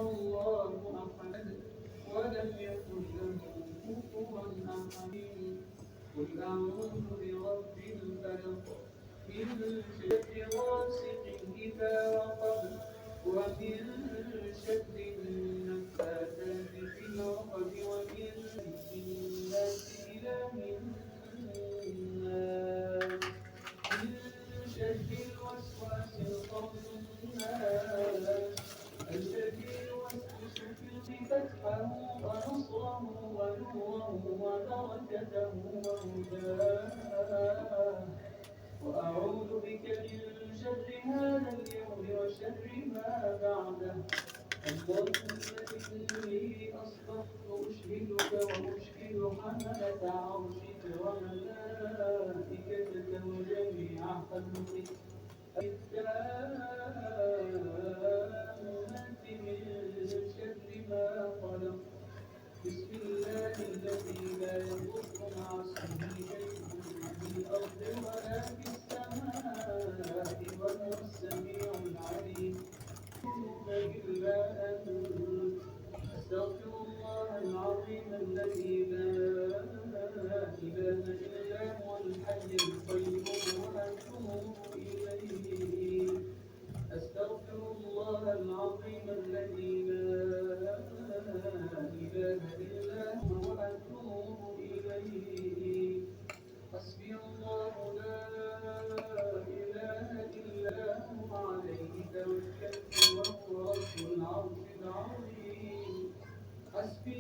الله أحد ولم يكن له كفوا أحد. قل أعوذ برب الفلق من شر غاسق إذا وقب ومن شر النفاثات في العقد ومن شر الناس إله الناس من شر الوسواس الخناس الذي يوسوس في فتحه ونصره ونوره وبركته وهداه. وأعوذ بك من شر هذا اليوم وشر ما بعده. اللهم إني أصبحت أشهدك وأشهد حملة عرشك وملائكتك وجميع خلقك التامة من شر ما خلق. بسم الله الذي لا يضر مع اسمه شيء في الأرض ولا في السماء وهو السميع العليم. إلا أنت. أستغفر الله العظيم الذي لا إله إلا هو الحي القيوم وأتوب إليه. أستغفر الله العظيم الذي لا إله إلا هو وأتوب إليه. حسبي الله لا إله إلا هو عليه توكلت وهو رب العرش العظيم. حسبي